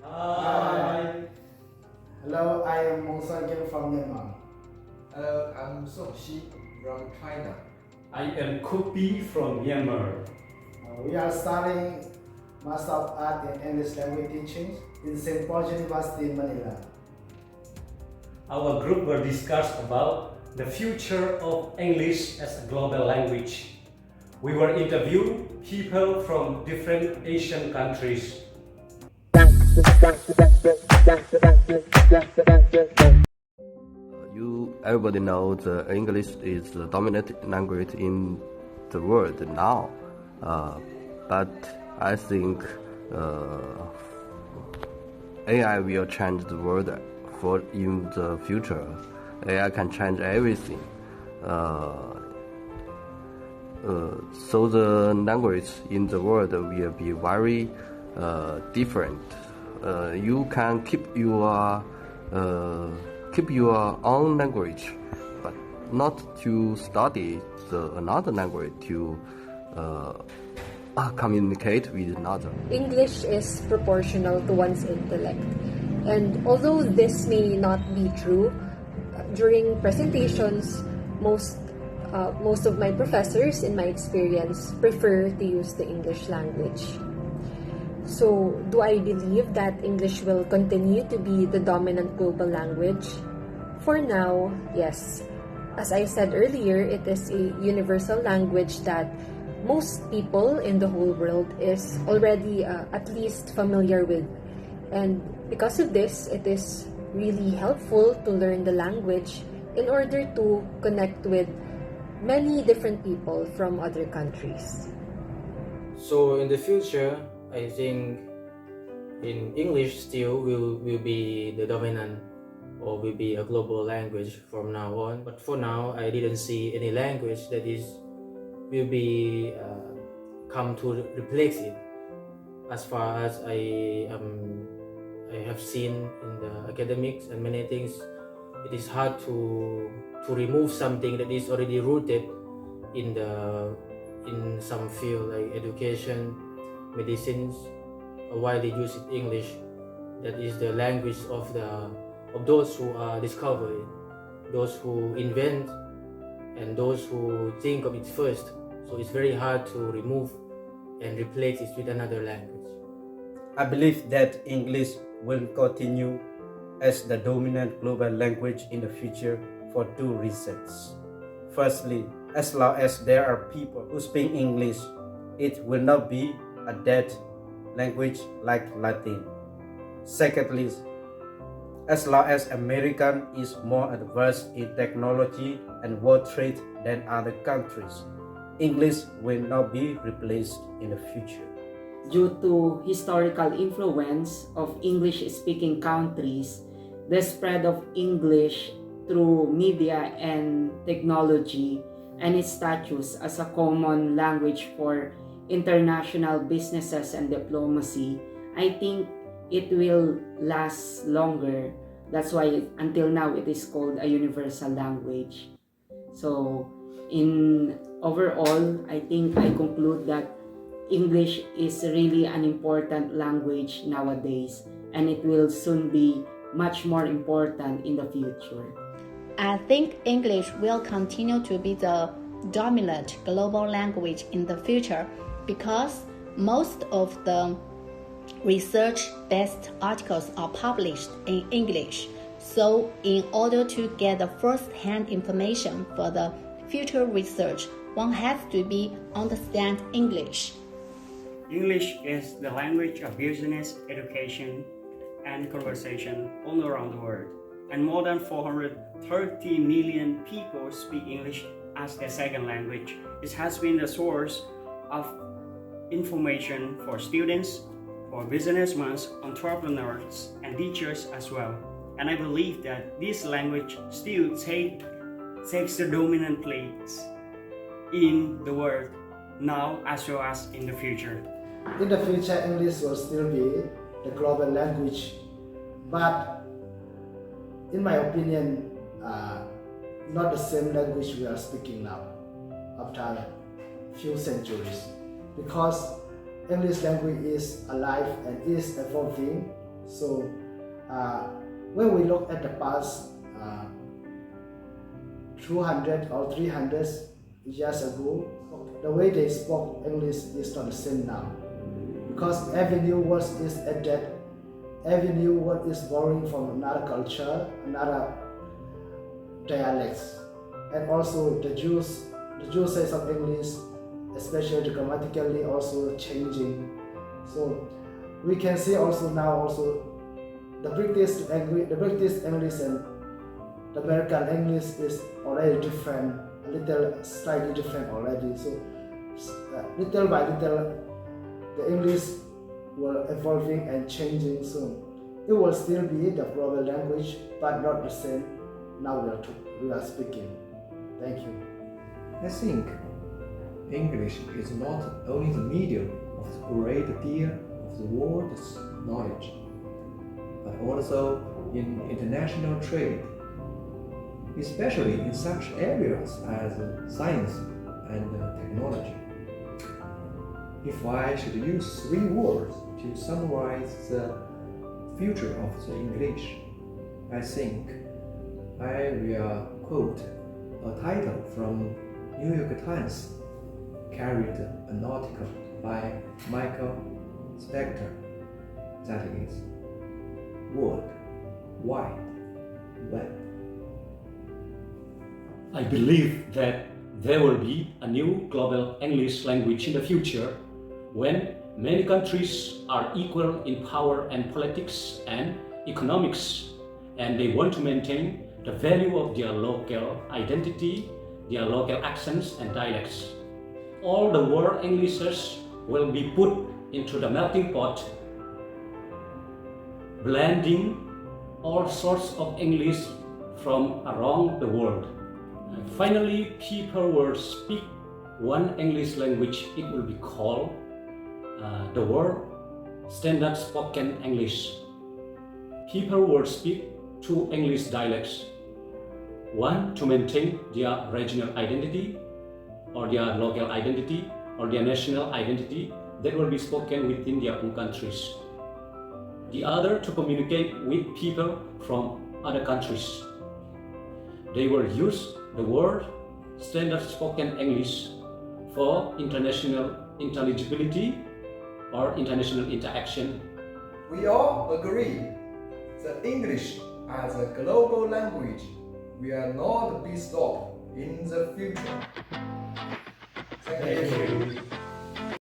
Hi. Hello, I am Mong Sang from Myanmar. Hello, I'm Song Shi from China. I am Kopi from Myanmar. We are studying Master of Art in English Language Teaching in St. Paul's University in Manila. Our group will discuss about the future of English as a global language. We will interview people from different Asian countries. Everybody knows English is the dominant language in the world now, but I think AI will change the world for in the future. AI can change everything. So the language in the world will be very different. You can keep your own language, but not to study another language to communicate with another. English is proportional to one's intellect. And although this may not be true, during presentations, most of my professors, in my experience, prefer to use the English language. So, do I believe that English will continue to be the dominant global language? For now, yes. As I said earlier, it is a universal language that most people in the whole world is already at least familiar with. And because of this, it is really helpful to learn the language in order to connect with many different people from other countries. So in the future, I think in English still will be the dominant or will be a global language from now on. But for now, I didn't see any language that will be come to replace it. As far as I have seen in the academics and many things, it is hard to remove something that is already rooted in some field like education, medicines, widely used English. That is the language of those who are discovered, those who invent, and those who think of it first. So it's very hard to remove and replace it with another language. I believe that English will continue as the dominant global language in the future for two reasons. Firstly, as long as there are people who speak English, it will not be a dead language like Latin. Secondly, as long as American is more advanced in technology and world trade than other countries, English will not be replaced in the future. Due to historical influence of English-speaking countries, the spread of English through media and technology, and its status as a common language for international businesses and diplomacy, I think it will last longer. That's why until now it is called a universal language. So in overall, I think I conclude that English is really an important language nowadays, and it will soon be much more important in the future. I think English will continue to be the dominant global language in the future because most of the research-based articles are published in English. So in order to get the first-hand information for the future research, one has to understand English. English is the language of business, education, and conversation all around the world. And more than 430 million people speak English as their second language. It has been the source of information for students, for businessmen, entrepreneurs, and teachers as well. And I believe that this language still takes the dominant place in the world now as well as in the future. In the future, English will still be the global language, but in my opinion, not the same language we are speaking now after a few centuries, because English language is alive and is evolving So when we look at the past 200 or 300 years ago, the way they spoke English is not the same now. Because every new word is added, every new word is borrowing from another culture, another dialects. And also the usage of English, especially grammatically, also changing. So we can see also now also the British English and the American English is already different, a little slightly different already. So little by little, the English will evolving and changing. So it will still be the global language, but not the same. Now we are speaking. Thank you. I think English is not only the medium of the great deal of the world's knowledge, but also in international trade, especially in such areas as science and technology. If I should use 3 words to summarize the future of the English, I think I will quote a title from New York Times, carried an article by Michael Spector, that is, World Wide Web. I believe that there will be a new global English language in the future when many countries are equal in power and politics and economics, and they want to maintain the value of their local identity, their local accents and dialects. All the world Englishes will be put into the melting pot, blending all sorts of English from around the world. And finally, people will speak one English language. It will be called the world standard spoken English. People will speak 2 English dialects. One to maintain their regional identity or their local identity or their national identity that will be spoken within their own countries. The other to communicate with people from other countries. They will use the word standard spoken English for international intelligibility or international interaction. We all agree that English as a global language will not be stopped in the future. Thank you.